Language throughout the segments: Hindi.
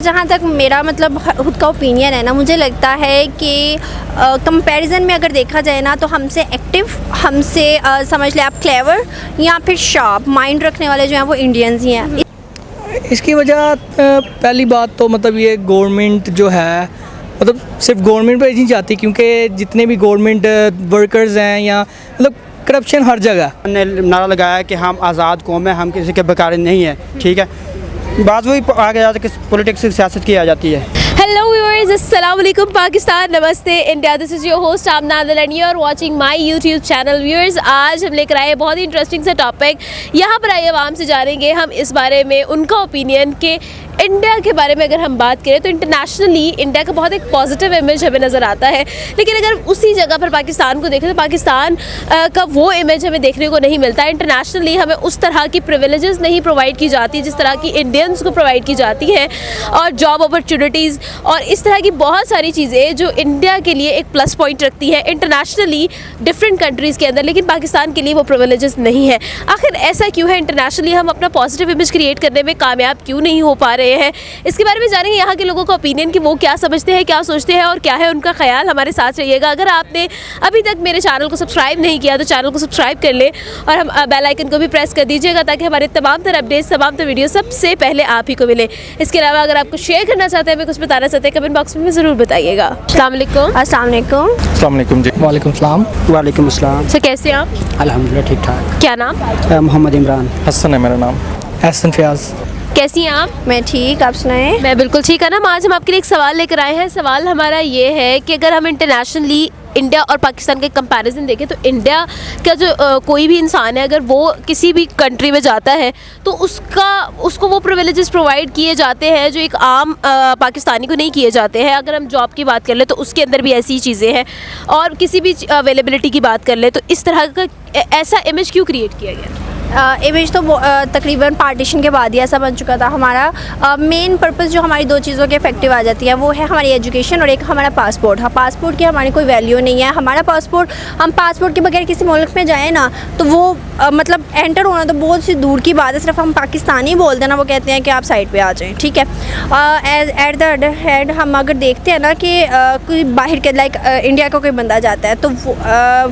जहाँ तक मेरा मतलब खुद का ओपिनियन है ना, मुझे लगता है कि कंपैरिजन में अगर देखा जाए ना तो हमसे एक्टिव, हमसे समझ ले आप क्लेवर या फिर शार्प माइंड रखने वाले जो हैं वो इंडियंस ही हैं। इसकी वजह पहली बात तो मतलब ये गवर्नमेंट जो है मतलब सिर्फ गवर्नमेंट पे नहीं जाती, क्योंकि जितने भी गवर्नमेंट वर्कर्स हैं या मतलब करप्शन हर जगह। ने नारा लगाया कि हम आज़ाद कौम है, हम किसी के बेकार नहीं है, ठीक है। बात वही आगे जाकर कि पॉलिटिक्स की सियासत की आ जाती है। हेलो व्यूअर्स, अस्सलाम वालेकुम पाकिस्तान, नमस्ते India. This is your host Amna Adal and you are watching my YouTube channel. Viewers, आज हम लेकर आए बहुत ही इंटरेस्टिंग सा टॉपिक। यहाँ पर आइए आवाम से जानेंगे हम इस बारे में उनका ओपिनियन कि इंडिया के बारे में अगर हम बात करें तो इंटरनेशनली इंडिया का बहुत एक पॉजिटिव इमेज हमें नज़र आता है, लेकिन अगर उसी जगह पर पाकिस्तान को देखें तो पाकिस्तान का वो इमेज हमें देखने को नहीं मिलता। इंटरनेशनली हमें उस तरह की प्रिविलेजेस नहीं प्रोवाइड की जाती जिस तरह की इंडियंस को प्रोवाइड की जाती हैं, और जॉब अपॉर्चुनिटीज़ और इस तरह की बहुत सारी चीज़ें जो इंडिया के लिए एक प्लस पॉइंट रखती हैं इंटरनेशनली डिफरेंट कंट्रीज़ के अंदर, लेकिन पाकिस्तान के लिए वो प्रिविलेजेस नहीं है। आखिर ऐसा क्यों है? इंटरनेशनली हम अपना पॉजिटिव इमेज क्रिएट करने में कामयाब क्यों नहीं हो पा रहे हैं? इसके बारे में जानेंगे यहाँ के लोगों का ओपिनियन कि वो क्या समझते हैं, क्या सोचते हैं और क्या है उनका ख्याल। हमारे साथ रहिएगा। अगर आपने अभी तक मेरे चैनल को सब्सक्राइब नहीं किया तो चैनल को सब्सक्राइब कर लें और हम बेल आइकन को भी प्रेस कर दीजिएगा ताकि हमारे तमाम तरह अपडेट्स, तमाम तरह वीडियो सबसे पहले आप ही को मिले। इसके अलावा अगर आपको शेयर करना चाहते हैं, हमें कुछ बताना चाहते हैं, कमेंट बॉक्स में ज़रूर बताइएगा। अस्सलाम वालेकुम। अस्सलाम वालेकुम। अस्सलाम वालेकुम जी। वालेकुम सलाम। वालेकुम अस्सलाम। सर कैसे हैं आप? अल्हम्दुलिल्लाह ठीक ठाक। क्या नाम? मोहम्मद इमरान। हसन है मेरा नाम। हसन फयाज। कैसी हैं आप? मैं ठीक, आप सुनाएं। मैं बिल्कुल ठीक है ना। आज हम आपके लिए एक सवाल लेकर आए हैं। सवाल हमारा ये है कि अगर हम इंटरनेशनली इंडिया और पाकिस्तान के कंपैरिजन देखें तो इंडिया का जो कोई भी इंसान है अगर वो किसी भी कंट्री में जाता है तो उसको वो प्रिविलेजेस प्रोवाइड किए जाते हैं जो एक आम पाकिस्तानी को नहीं किए जाते हैं। अगर हम जॉब की बात कर ले तो उसके अंदर भी ऐसी चीज़ें हैं, और किसी भी अवेलेबिलिटी की बात कर ले तो इस तरह का ऐसा इमेज क्यों क्रिएट किया गया? इमेज तो तकरीबन पार्टीशन के बाद ही ऐसा बन चुका था। हमारा मेन पर्पस जो हमारी दो चीज़ों की इफेक्टिव आ जाती है वो है हमारी एजुकेशन और एक हमारा पासपोर्ट। हाँ, पासपोर्ट की हमारी कोई वैल्यू नहीं है। हमारा पासपोर्ट, हम पासपोर्ट के बगैर किसी मुल्क में जाएँ ना तो वो मतलब एंटर होना तो बहुत सी दूर की बात है। सिर्फ हम पाकिस्तानी बोलते हैं ना, वो कहते हैं कि आप साइड पे आ जाएं, ठीक है। एट द अदर हैंड हम अगर देखते हैं ना कि कोई बाहर के लाइक इंडिया का कोई बंदा जाता है तो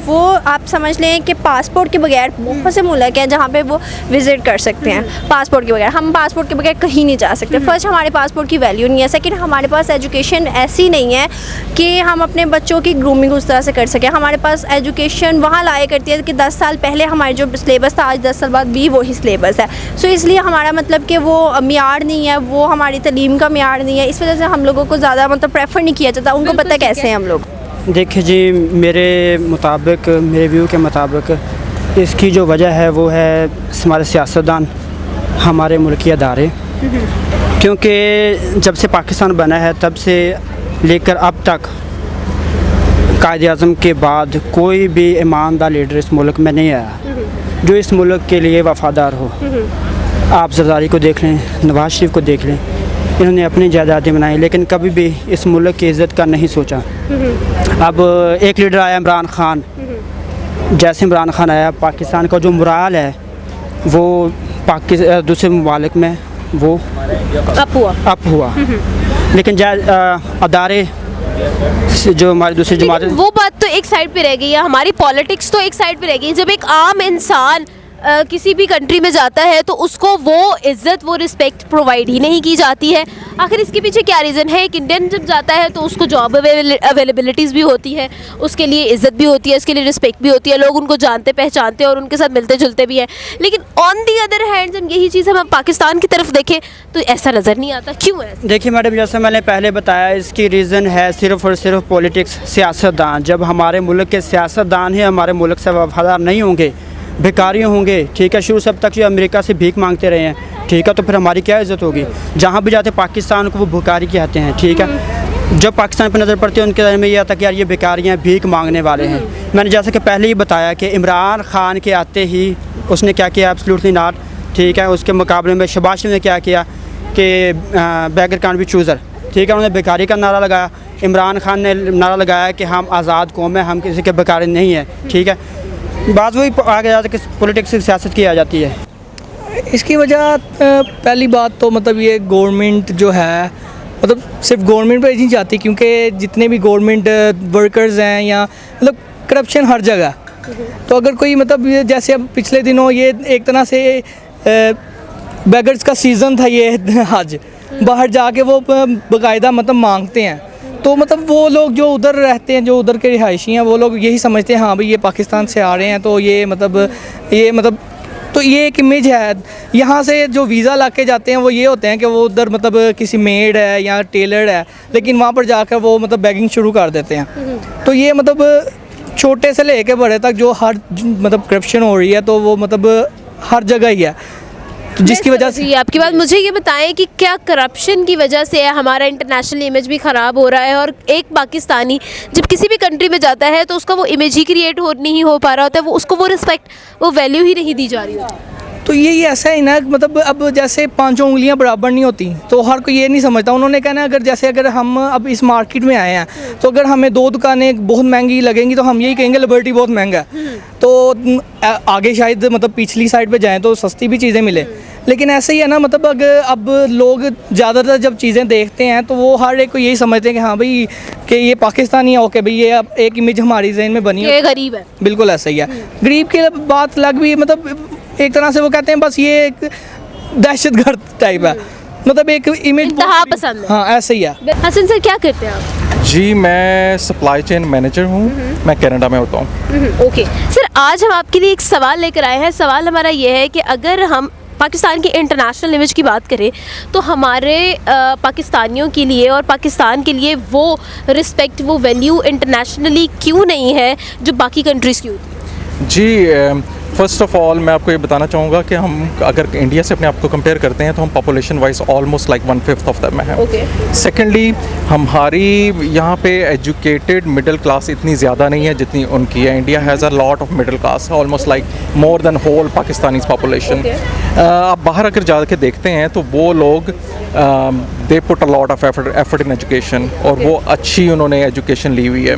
वो आप समझ लें कि पासपोर्ट के बगैर बहुत से मुल्क हैं जहाँ पे वो विज़िट कर सकते हैं पासपोर्ट के बगैर। हम पासपोर्ट के बगैर कहीं नहीं जा सकते। फर्स्ट, हमारे पासपोर्ट की वैल्यू नहीं है। सेकंड, हमारे पास एजुकेशन ऐसी नहीं है कि हम अपने बच्चों की ग्रूमिंग उस तरह से कर सकें। हमारे पास एजुकेशन वहाँ लाया करती है कि 10 साल पहले हमारे जो सिलेबस था आज 10 साल बाद भी वही सिलेबस है। सो इसलिए हमारा मतलब कि वो मियार नहीं है, वो हमारी तलीम का मियार नहीं है। इस वजह से हम लोगों को ज़्यादा मतलब प्रेफर नहीं किया जाता। उनको पता कैसे हैं हम लोग। देखिए जी, मेरे मुताबिक, मेरे व्यू के मुताबिक इसकी जो वजह है वो है हमारे सियासतदान, हमारे मुल्की अदारे। क्योंकि जब से पाकिस्तान बना है तब से लेकर अब तक कायद-ए-आज़म के बाद कोई भी ईमानदार लीडर इस मुल्क में नहीं आया जो इस मुल्क के लिए वफ़ादार हो। आप ज़रदारी को देख लें, नवाज शरीफ को देख लें, इन्होंने अपनी जायदादें बनाई लेकिन कभी भी इस मुल्क की इज़्ज़त का नहीं सोचा। अब एक लीडर आया इमरान ख़ान। जैसे इमरान ख़ान आया, पाकिस्तान का जो मुराल है वो दूसरे ममालिक में वो अप हुआ। लेकिन अदारे जो हमारी दूसरी जमात, वो बात तो एक साइड पे रह गई है, हमारी पॉलिटिक्स तो एक साइड पे रह गई। जब एक आम इंसान किसी भी कंट्री में जाता है तो उसको वो इज़्ज़त, वो रिस्पेक्ट प्रोवाइड ही नहीं की जाती है। आखिर इसके पीछे क्या रीज़न है? एक इंडियन जब जाता है तो उसको जॉब अवेलेबिलिटीज़ भी होती है, उसके लिए इज़्ज़त भी होती है, उसके लिए रिस्पेक्ट भी होती है, लोग उनको जानते पहचानते हैं और उनके साथ मिलते जुलते भी हैं। लेकिन ऑन दी अदर हैंड जब यही चीज़ हम पाकिस्तान की तरफ देखें तो ऐसा नज़र नहीं आता। क्यों है? देखिए मैडम, जैसे मैंने पहले बताया, इसकी रीज़न है सिर्फ़ और सिर्फ पॉलिटिक्स, सियासतदान। जब हमारे मुल्क के सियासतदान ही हमारे मुल्क से वफादार नहीं होंगे, भिखारी होंगे, ठीक है, शुरू से अब तक जो अमेरिका से भीख मांगते रहे हैं, ठीक है, तो फिर हमारी क्या इज़्ज़त होगी? जहाँ भी जाते पाकिस्तान को वो भिखारी कहते हैं, ठीक है। जब पाकिस्तान पर नज़र पड़ती है उनके बारे में ये आता है कि यार ये भिखारी हैं, भीख मांगने वाले हैं। मैंने जैसे कि पहले ही बताया कि इमरान ख़ान के आते ही उसने क्या किया? एब्सोल्युटली नॉट, ठीक है। उसके मुकाबले में शहबाज शरीफ ने क्या किया कि बेगर कांट बी चूज़र, ठीक है, उन्होंने भिखारी का नारा लगाया। इमरान ख़ान ने नारा लगाया कि हम आज़ाद कौम है, हम किसी के बेकार नहीं है, ठीक है। बात वही आगे जाकर कि पॉलिटिक्स की सियासत की आ जाती है। इसकी वजह पहली बात तो मतलब ये गवर्नमेंट जो है मतलब सिर्फ गवर्नमेंट पे नहीं जाती, क्योंकि जितने भी गवर्नमेंट वर्कर्स हैं या मतलब करप्शन हर जगह। तो अगर कोई मतलब जैसे अब पिछले दिनों ये एक तरह से बेगर्स का सीज़न था ये आज, बाहर जाके वो बाकायदा मतलब मांगते हैं। तो मतलब वो लोग जो उधर रहते हैं, जो उधर के रिहायशी हैं, वो लोग यही समझते हैं हाँ भाई ये पाकिस्तान से आ रहे हैं, तो ये मतलब तो ये एक इमेज है। यहाँ से जो वीज़ा ला के जाते हैं वो ये होते हैं कि वो उधर मतलब किसी मेड है या टेलर है, लेकिन वहाँ पर जाकर वो मतलब बैगिंग शुरू कर देते हैं। तो ये मतलब छोटे से लेके बड़े तक जो हर मतलब करप्शन हो रही है, तो वो मतलब हर जगह ही है, तो जिसकी वजह से। जी, आपकी बात। मुझे ये बताएं कि क्या करप्शन की वजह से हमारा इंटरनेशनल इमेज भी ख़राब हो रहा है, और एक पाकिस्तानी जब किसी भी कंट्री में जाता है तो उसका वो इमेज ही क्रिएट नहीं हो पा रहा होता है, वो उसको वो रिस्पेक्ट, वो वैल्यू ही नहीं दी जा रही होती। तो ये ऐसा है ना, मतलब अब जैसे पांचों उंगलियां बराबर नहीं होती, तो हर कोई ये नहीं समझता। उन्होंने कहना अगर हम अब इस मार्केट में आए हैं, तो अगर हमें 2 दुकानें बहुत महंगी लगेंगी तो हम यही कहेंगे लिबर्टी बहुत महंगा है, तो आगे शायद मतलब पिछली साइड पे जाएं तो सस्ती भी चीज़ें मिले। लेकिन ऐसे ही है ना, मतलब अगर अब लोग ज़्यादातर जब चीज़ें देखते हैं तो वो हर एक को यही समझते हैं कि हाँ भाई कि ये पाकिस्तानी है, ओके भाई ये अब एक इमेज हमारी जहन में बनी ये गरीब है। बिल्कुल ऐसा ही है। गरीब की बात अलग भी, मतलब एक तरह से वो कहते हैं बस ये एक दहशतगर्द टाइप है, मतलब एक इमेज इंतहा पसंद है। हाँ ऐसे ही है। हसन सर क्या करते हैं आप? जी, मैं सप्लाई चेन मैनेजर हूँ, मैं कनाडा में होता हूँ। ओके सर, आज हम आपके लिए एक सवाल लेकर आए हैं। सवाल हमारा ये है कि अगर हम पाकिस्तान की इंटरनेशनल इमेज की बात करें तो हमारे पाकिस्तानियों के लिए और पाकिस्तान के लिए वो रिस्पेक्ट, वो वैल्यू इंटरनेशनली क्यों नहीं है जो बाकी कंट्रीज़ की होती है? जी, फ़र्स्ट ऑफ़ ऑल मैं आपको ये बताना चाहूँगा कि हम अगर इंडिया से अपने आप को कंपेयर करते हैं तो हम population wise almost like 1/5 of them है। ओके। सेकेंडली, हमारी यहाँ पे एजुकेटेड मिडिल क्लास इतनी ज़्यादा नहीं है जितनी उनकी है। India has a lot of middle class, almost like more than whole Pakistani population. आप बाहर अगर जाके देखते हैं तो वो लोग they put a lot of effort in education, और वो अच्छी उन्होंने एजुकेशन ली हुई है।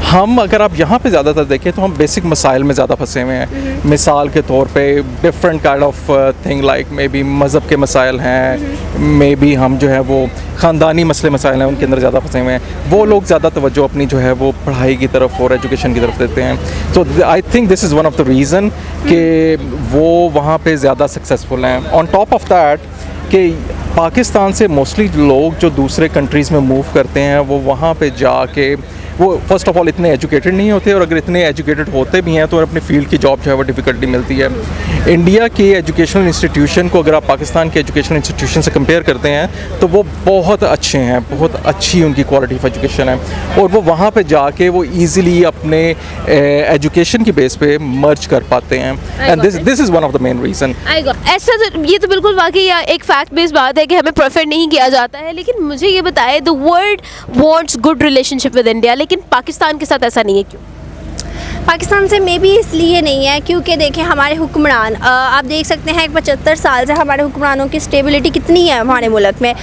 हम अगर आप यहाँ पे ज़्यादातर देखें तो हम बेसिक मसाइल में ज़्यादा फंसे हुए हैं। मिसाल के तौर पे different kind of thing like may be मज़हब के मसाइल हैं, मे बी हम जो है वो ख़ानदानी मसले मसाइल हैं उनके अंदर ज़्यादा फंसे हुए हैं। वो लोग ज़्यादा तवज्जो अपनी जो है वो पढ़ाई की तरफ और एजुकेशन की तरफ देते हैं। तो I think this is one of the reason कि वो वहाँ पे ज़्यादा सक्सेसफुल हैं। ऑन टॉप ऑफ दैट कि पाकिस्तान से मोस्टली लोग जो दूसरे कंट्रीज़ में मूव करते हैं वो वहाँ पे जाके वो फ़र्स्ट ऑफ ऑल इतने एजुकेटेड नहीं होते, और अगर इतने एजुकेटेड होते भी हैं तो अपनी फील्ड की जॉब जो है वो डिफ़िकल्टी मिलती है। इंडिया की एजुकेशनल इंस्टीट्यूशन को अगर आप पाकिस्तान के एजुकेशनल इंस्टीट्यूशन से कंपेयर करते हैं तो वो बहुत अच्छे हैं, बहुत अच्छी उनकी क्वालिटी ऑफ एजुकेशन है, और वो वहाँ पे जाके वो ईज़िली अपने एजुकेशन की बेस पे मर्ज कर पाते हैं। And this is one of the main reason. ऐसा तो ये तो बिल्कुल वाकई एक फैक्ट बेस्ड बात है कि हमें प्रेफर नहीं किया जाता है, लेकिन मुझे ये बताएं, the world wants good relationship with India, लेकिन पाकिस्तान के साथ ऐसा नहीं है, क्यों? पाकिस्तान से मे भी इसलिए नहीं है क्योंकि देखें हमारे हुक्मरान, आप देख सकते हैं 75 साल से हमारे हुक्मरानों की स्टेबिलिटी कितनी है हमारे मुल्क में।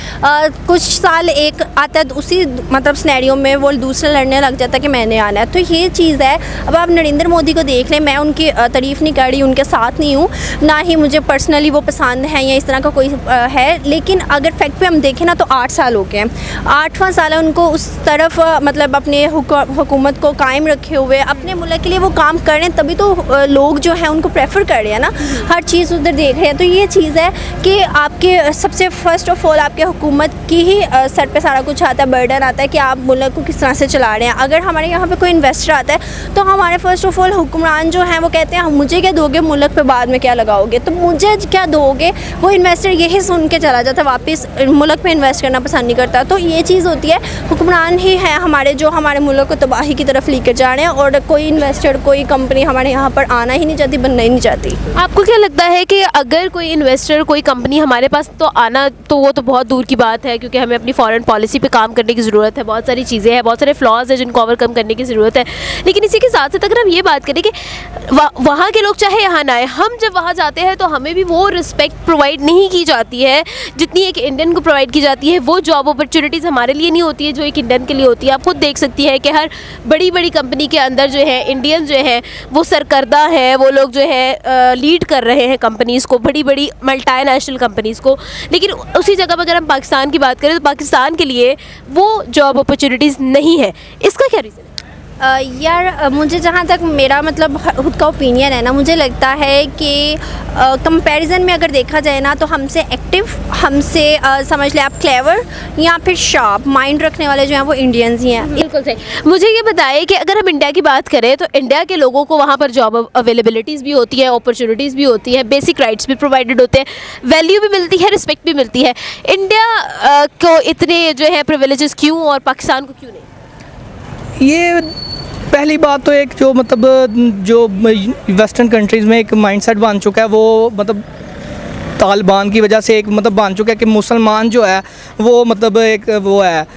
कुछ साल एक आता है उसी मतलब स्नैरियो में वो दूसरा लड़ने लग जाता है कि मैंने आना है। तो ये चीज़ है। अब आप नरेंद्र मोदी को देख लें, मैं उनकी तारीफ़ नहीं कर रही, उनके साथ नहीं हूँ, ना ही मुझे पर्सनली वो पसंद है या इस तरह का कोई है, लेकिन अगर फैक्ट पे हम देखें ना तो 8 साल हो गए हैं, 8वां साल है उनको उस तरफ मतलब अपने हुकूमत को कायम रखे हुए अपने मुल्क के लिए वो काम कर रहे हैं, तभी तो लोग जो हैं उनको प्रेफर कर रहे हैं ना, हर चीज़ उधर देख रहे हैं। तो ये चीज़ है कि आपके सबसे फर्स्ट ऑफ ऑल आपके हुकूमत की ही सर पे सारा कुछ आता है, बर्डन आता है कि आप मुल्क को किस तरह से चला रहे हैं। अगर हमारे यहाँ पे कोई इन्वेस्टर आता है तो हमारे फर्स्ट ऑफ ऑल हुक्मरान जो हैं वो कहते हैं मुझे क्या दोगे, मुल्क पे बाद में क्या लगाओगे, तो मुझे क्या दोगे, वो इन्वेस्टर यही सुन के चला जाता है, वापस मुल्क में इन्वेस्ट करना पसंद नहीं करता। तो ये चीज़ होती है, हुक्मरान ही हैं हमारे जो हमारे मुल्क को तबाही की तरफ लेकर जा रहे हैं, और कोई इन्वेस्टर कोई कंपनी हमारे यहाँ पर आना ही नहीं चाहती, बनना ही नहीं चाहती। आपको क्या लगता है कि अगर कोई इन्वेस्टर कोई कंपनी हमारे पास तो आना, तो वो तो बहुत दूर की बात है, क्योंकि हमें अपनी फॉरेन पॉलिसी पे काम करने की ज़रूरत है, बहुत सारी चीज़ें हैं, बहुत सारे फ्लॉज हैं जिनको ओवरकम करने की ज़रूरत है। लेकिन इसी के साथ साथ अगर हम ये बात करें कि वहाँ के लोग चाहे यहाँ ना आए, हम जब वहाँ जाते हैं तो हमें भी वो रिस्पेक्ट प्रोवाइड नहीं की जाती है जितनी एक इंडियन को प्रोवाइड की जाती है। वो जॉब अपॉर्चुनिटीज़ हमारे लिए नहीं होती है जो एक इंडियन के लिए होती है। आप खुद देख सकती है कि हर बड़ी बड़ी कंपनी के अंदर जो है इंडियन इंडियन जो हैं वो सरकर्दा हैं, वो लोग जो है लीड कर रहे हैं कंपनीज़ को, बड़ी बड़ी मल्टीनेशनल कंपनीज़ को, लेकिन उसी जगह पर अगर हम पाकिस्तान की बात करें तो पाकिस्तान के लिए वो जॉब अपॉर्चुनिटीज़ नहीं है। इसका क्या रीज़न है? यार मुझे जहाँ तक मेरा मतलब खुद का ओपिनियन है ना, मुझे लगता है कि कंपैरिजन में अगर देखा जाए ना तो हमसे एक्टिव, हमसे समझ ले आप क्लेवर या फिर शार्प माइंड रखने वाले जो हैं वो इंडियंस ही हैं। बिल्कुल सही। मुझे ये बताइए कि अगर हम इंडिया की बात करें तो इंडिया के लोगों को वहाँ पर जॉब अवेलेबिलिटीज़ भी होती है, अपॉर्चुनिटीज़ भी होती है, बेसिक राइट्स भी प्रोवाइडेड होते हैं, वैल्यू भी मिलती है, रिस्पेक्ट भी मिलती है। इंडिया को इतने जो है प्रिविलेजेस क्यों और पाकिस्तान को क्यों नहीं? ये पहली बात तो एक जो मतलब जो वेस्टर्न कंट्रीज़ में एक माइंडसेट बन चुका है, वो मतलब तालिबान की वजह से एक मतलब बन चुका है कि मुसलमान जो है वो मतलब एक वो है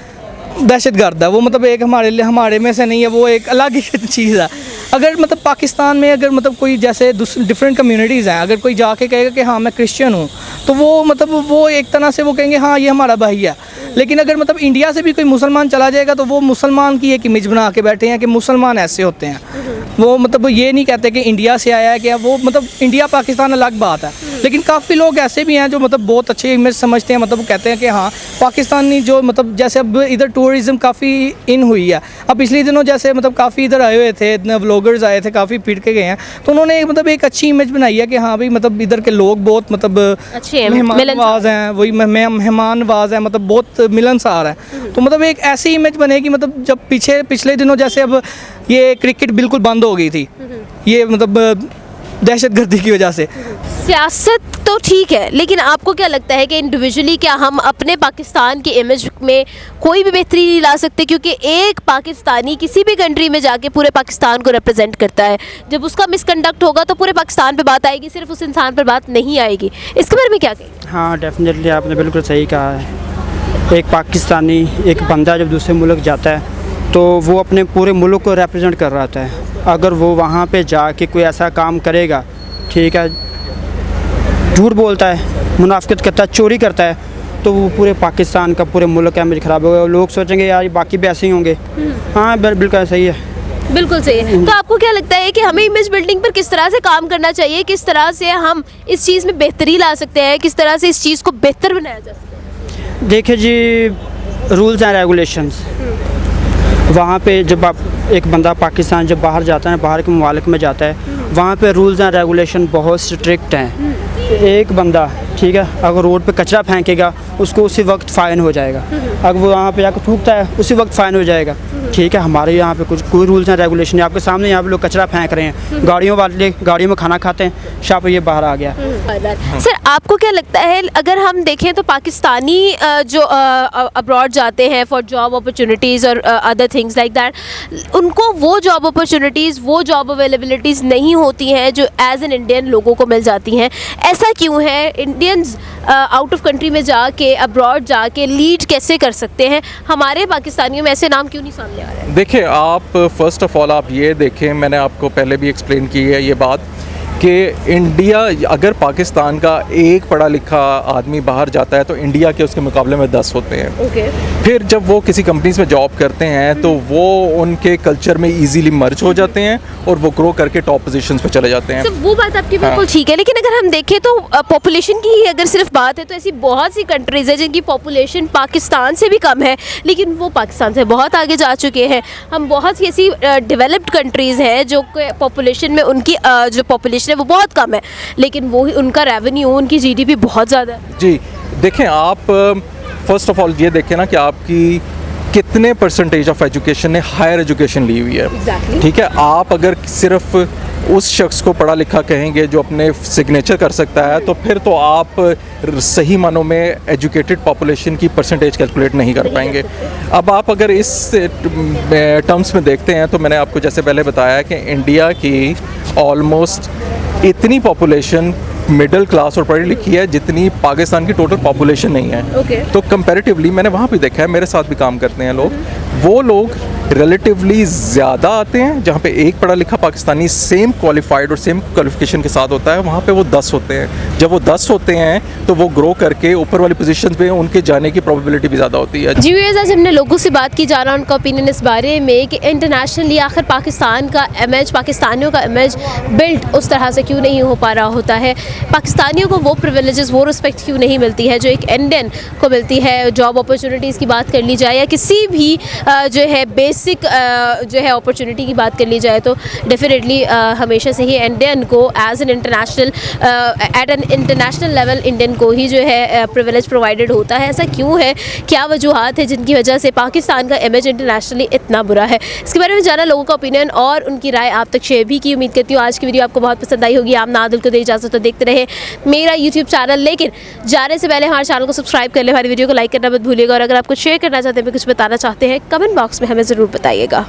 दहशतगर्द है, वो मतलब एक हमारे में से नहीं है, वो एक अलग ही चीज़ है। अगर मतलब पाकिस्तान में अगर मतलब कोई जैसे डिफरेंट कम्युनिटीज़ हैं, अगर कोई जाके कहेगा कि हाँ मैं क्रिश्चियन हूँ, तो वो मतलब वो एक तरह से वो कहेंगे हाँ ये हमारा भाई है। लेकिन अगर मतलब इंडिया से भी कोई मुसलमान चला जाएगा तो वो मुसलमान की एक इमेज बना के बैठे हैं कि मुसलमान ऐसे होते हैं। वो मतलब ये नहीं कहते कि इंडिया से आया है, कि वो मतलब इंडिया पाकिस्तान अलग बात है, लेकिन काफ़ी लोग ऐसे भी हैं जो मतलब बहुत अच्छी इमेज समझते हैं, मतलब वो कहते हैं कि हाँ पाकिस्तानी जो मतलब जैसे अब इधर टूरिज़्म काफ़ी इन हुई है। अब पिछले दिनों जैसे मतलब काफ़ी इधर आए हुए थे, इतने व्लॉगर्स आए थे, काफ़ी पीट के गए हैं, तो उन्होंने मतलब एक अच्छी इमेज बनाई है कि हाँ भाई मतलब इधर के लोग बहुत मतलब अच्छे हैं, मेहमान नवाज हैं, वही मेहमान नवाज हैं, मतलब बहुत मिलनसार है। तो मतलब एक ऐसी इमेज बनेगी, मतलब जब पिछले दिनों जैसे अब ये क्रिकेट बिल्कुल बंद हो गई थी, ये मतलब दहशतगर्दी की वजह से। सियासत तो ठीक है, लेकिन आपको क्या लगता है कि इंडिविजुअली क्या हम अपने पाकिस्तान की इमेज में कोई भी बेहतरी नहीं ला सकते? क्योंकि एक पाकिस्तानी किसी भी कंट्री में जाके पूरे पाकिस्तान को रिप्रेजेंट करता है, जब उसका मिसकंडक्ट होगा तो पूरे पाकिस्तान पे बात आएगी, सिर्फ उस इंसान पर बात नहीं आएगी। इसके बारे में क्या कहें? हाँ डेफिनेटली आपने बिल्कुल सही कहा है। एक पाकिस्तानी एक बंदा जब दूसरे मुल्क जाता है तो वो अपने पूरे मुल्क को रिप्रेजेंट कर रहा होता है। अगर वो वहाँ पे जाके कोई ऐसा काम करेगा, ठीक है, झूठ बोलता है, मुनाफिकत करता है, चोरी करता है, तो वो पूरे पाकिस्तान का पूरे मुल्क का इमेज ख़राब होगा। लोग सोचेंगे यार ये बाकी भी ऐसे ही होंगे। हाँ बिल्कुल सही है, बिल्कुल सही है। तो आपको क्या लगता है कि हमें इमेज बिल्डिंग पर किस तरह से काम करना चाहिए, किस तरह से हम इस चीज़ में बेहतरी ला सकते हैं, किस तरह से इस चीज़ को बेहतर बनाया जा सकता है? देखिए जी, रूल्स एंड रेगुलेशंस वहाँ पे जब आप एक बंदा पाकिस्तान जब बाहर जाता है, बाहर के ममालिक में जाता है, वहाँ पे रूल्स एंड रेगुलेशन बहुत स्ट्रिक्ट हैं। एक बंदा ठीक है अगर रोड पे कचरा फेंकेगा उसको उसी वक्त फ़ाइन हो जाएगा, अगर वो वहाँ पे जाकर थूकता है उसी वक्त फ़ाइन हो जाएगा। ठीक है, हमारे यहाँ पे कुछ कोई रूल्स एंड रेगुलेशन नहीं। आपके सामने यहाँ पे लोग कचरा फेंक रहे हैं, गाड़ियों वाले गाड़ियों में खाना खाते हैं, शाह पे ये बाहर आ गया। सर आपको क्या लगता है, अगर हम देखें तो पाकिस्तानी जो अब्रॉड जाते हैं फॉर जॉब अपॉर्चुनिटीज़ और अदर थिंग्स लाइक दैट, उनको वो जॉब अपॉर्चुनिटीज़, वो जॉब अवेलेबिलिटीज़ नहीं होती हैं जो एज एन इंडियन लोगों को मिल जाती हैं? ऐसा क्यों है? इंडियंस आउट ऑफ कंट्री में जाके, अब्रॉड जाके लीड कैसे कर सकते हैं? हमारे पाकिस्तानियों में ऐसे नाम क्यों नहीं सामने आ रहे हैं? देखिए, आप फर्स्ट ऑफ ऑल आप ये देखें, मैंने आपको पहले भी एक्सप्लेन की है ये बात कि इंडिया, अगर पाकिस्तान का एक पढ़ा लिखा आदमी बाहर जाता है तो इंडिया के उसके मुकाबले में 10 होते हैं। ओके। फिर जब वो किसी कंपनीज में जॉब करते हैं तो वो उनके कल्चर में इजीली मर्ज हो जाते हैं और वो ग्रो करके टॉप पोजीशंस पे चले जाते हैं। तो वो बात आपकी बिल्कुल ठीक है, लेकिन अगर हम देखें तो पॉपुलेशन की ही अगर सिर्फ बात है तो ऐसी बहुत सी कंट्रीज़ है जिनकी पॉपुलेशन पाकिस्तान से भी कम है, लेकिन वो पाकिस्तान से बहुत आगे जा चुके हैं। हम बहुत सी ऐसी डेवलप्ड कंट्रीज़ हैं जो पॉपुलेशन में उनकी जो पॉपुलेशन है वो बहुत कम है, लेकिन वो उनका रेवेन्यू, उनकी जीडीपी बहुत ज़्यादा है। जी देखें, आप फर्स्ट ऑफ ऑल ये देखें ना कि आपकी कितने परसेंटेज ऑफ एजुकेशन ने हायर एजुकेशन ली हुई है। Exactly. ठीक है, आप अगर सिर्फ उस शख्स को पढ़ा लिखा कहेंगे जो अपने सिग्नेचर कर सकता है तो फिर तो आप सही मानों में एजुकेटेड पॉपुलेशन की परसेंटेज कैलकुलेट नहीं कर पाएंगे। अब आप अगर इस टर्म्स में देखते हैं तो मैंने आपको जैसे पहले बताया कि इंडिया की ऑलमोस्ट इतनी पॉपुलेशन मिडिल क्लास और पढ़ी लिखी है जितनी पाकिस्तान की टोटल पॉपुलेशन नहीं है। Okay. तो कंपैरेटिवली मैंने वहाँ पे देखा है, मेरे साथ भी काम करते हैं लोग, वो लोग रिलेटिवली ज़्यादा आते हैं। जहाँ पे एक पढ़ा लिखा पाकिस्तानी सेम क्वालिफाइड और सेम क्वालिफिकेशन के साथ होता है, वहाँ पे वो 10 होते हैं। जब वो 10 होते हैं तो वो ग्रो करके ऊपर वाली पोजीशन पे उनके जाने की प्रोबेबिलिटी भी ज़्यादा होती है। जी व्यूअर्स, आज हमने लोगों से बात की, जाना उनका ओपिनियन इस बारे में कि इंटरनेशनली आखिर पाकिस्तान का इमेज, पाकिस्तानियों का इमेज बिल्ड उस तरह से क्यों नहीं हो पा रहा होता है, पाकिस्तानियों को वो प्रिविलेजेस, वो रिस्पेक्ट क्यों नहीं मिलती है जो एक इंडियन को मिलती है। जॉब अपॉर्चुनिटीज़ की बात कर ली जाए या किसी भी जो है बेसिक जो है अपॉर्चुनिटी की बात कर ली जाए तो डेफिनेटली हमेशा से ही इंडियन को as an international at an international level Indian को ही जो है प्रिविलेज प्रोवाइडेड होता है। ऐसा क्यों है, क्या वजूहात है जिनकी वजह से पाकिस्तान का इमेज इंटरनेशनली इतना बुरा है? इसके बारे में जाना, लोगों का ओपिनियन और उनकी राय आप तक शेयर भी की। उम्मीद करती हूँ आज की वीडियो आपको बहुत पसंद आई होगी। आप नादिल को दे इजाज़त, तो देखते रहे मेरा यूट्यूब चैनल, लेकिन जाने से पहले हमारे चैनल को सब्सक्राइब कर ले, हमारी वीडियो को लाइक करना मत भूलिएगा और अगर आप कुछ शेयर करना चाहते हैं, कुछ बताना चाहते हैं, कमेंट बॉक्स में हमें ज़रूर बताइएगा।